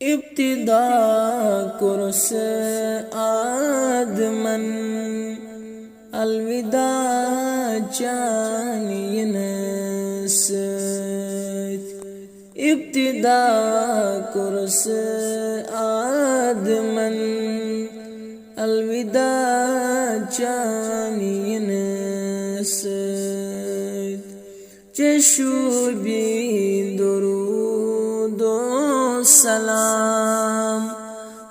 इब्तिदा कुर्स आदमन अलविदा चानियनस इब्तिदा कुर्स आदमन अलविदा चानियनस चशुबी दुरूदो सलाम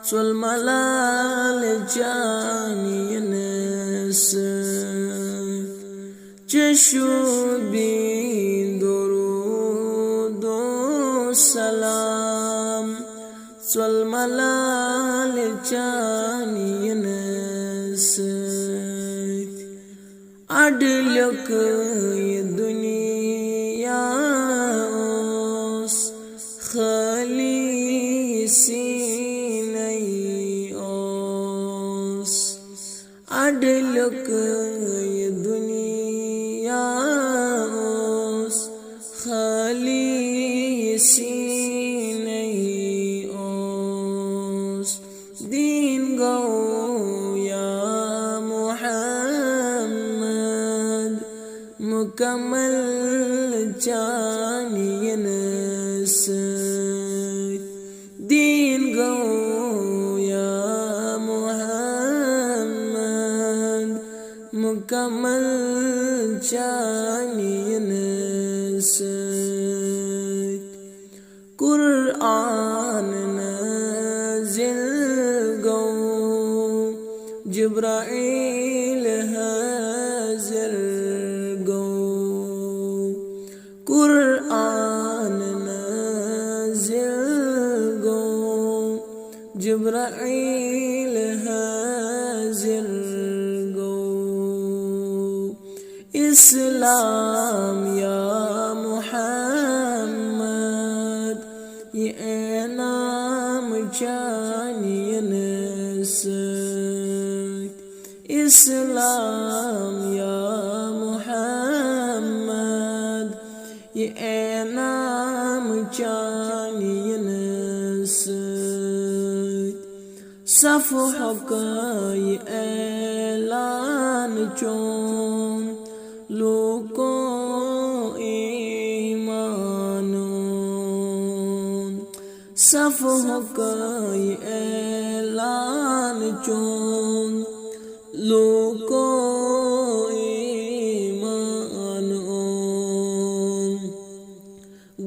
चुल मलाल चानियनस चशुबी दुरूदो सलाम चुल मलाल चानियनस अडलक ये दुनिया ओस खाली नहीं ओस अडलक ये दुनिया ओस खाली नहीं ओस दीन गो या मुहम्मद मुकम्मल चानियनस दीन गो या मुहम्मद मुकम्मल चानियनस कुरान नाज़िल गो जिब्राइल हाज़िर गो कुरान नाज़िल गो जिब्राइल हाज़िर गो इस्लाम या मुहम्मद ये नाम चानियनस इस्लाम या मुहम्मद ये नाम चानियनस सफ़ह का ये ऐलान चों लोगों ईमानों सफ़ह का ये ऐलान चों लोगों ईमानों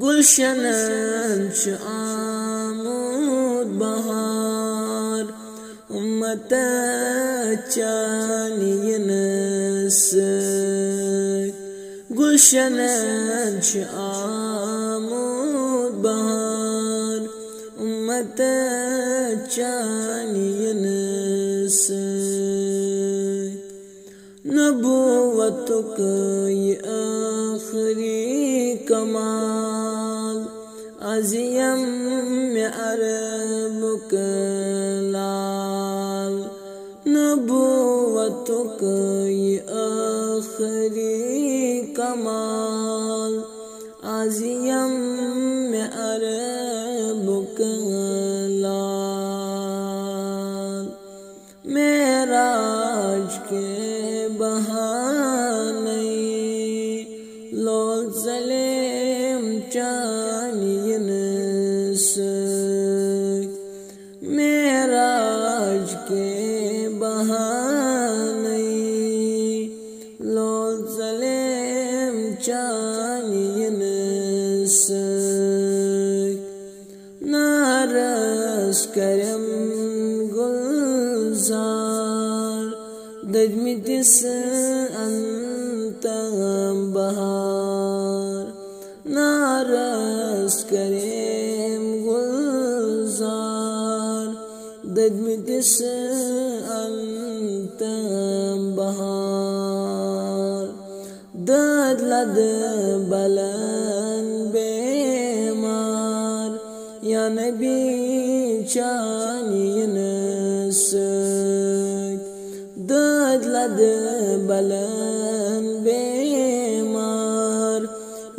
गुलशन आमूद बहार उम्मत चानियनस गुलशन आमूद बहार उम्मत चानियनस नबूवत का ये आखिरी कमाल अज़ियम में अरब कलाल नबूवत का ये आखिरी कमाल अज़ियम में अरब कलाल मेराज के बहाने लोल ज़लेम चानियनस मेराज के बहाने लोल ज़लेम चानियनस नारस करम गुलजार दजमितिस अंतम बहार नारस करेम गुलजार दजमितिस अंतम बहार दद लद बलन बेमार या नबी चानियनस दद लद बलन बेमार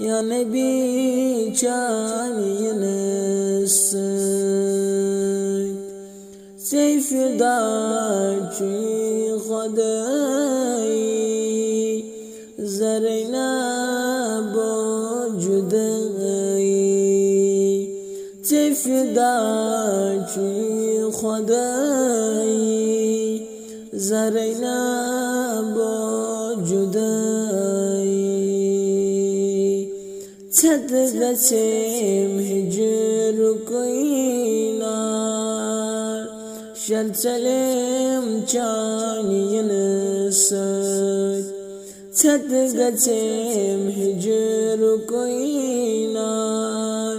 या नबी चानियनस سيفدا چی خدای زرینا بوجودای سيفدا چی خدای زرینا بوجودای چد گچم هجر کوینار شرچلم چانین سد چد گچم هجر کوینار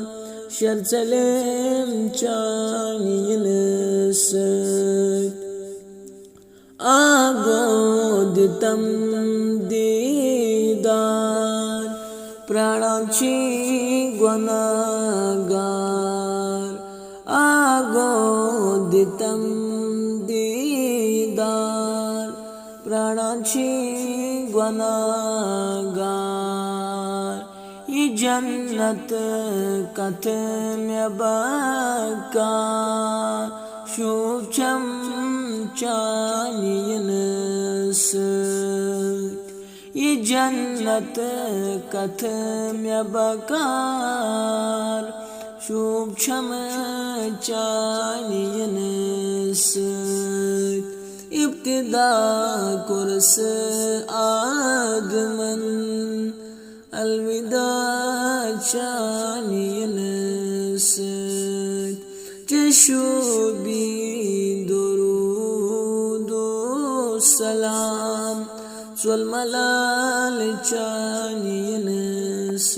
شرچلم چانین سد آگو دتم دیدار प्राणांची गुनाहगार आगोदितम दीदार प्राणांची गुनाहगार ये जन्नत कथम्यबका शुभम चानियनस ये जन्नत कथम्यबकार शुभम चानियनस इब्तिदा कुर्स आगमन अलविदा चानियनस चशुबी दुरूदो सलाम Zulmalal chaniyans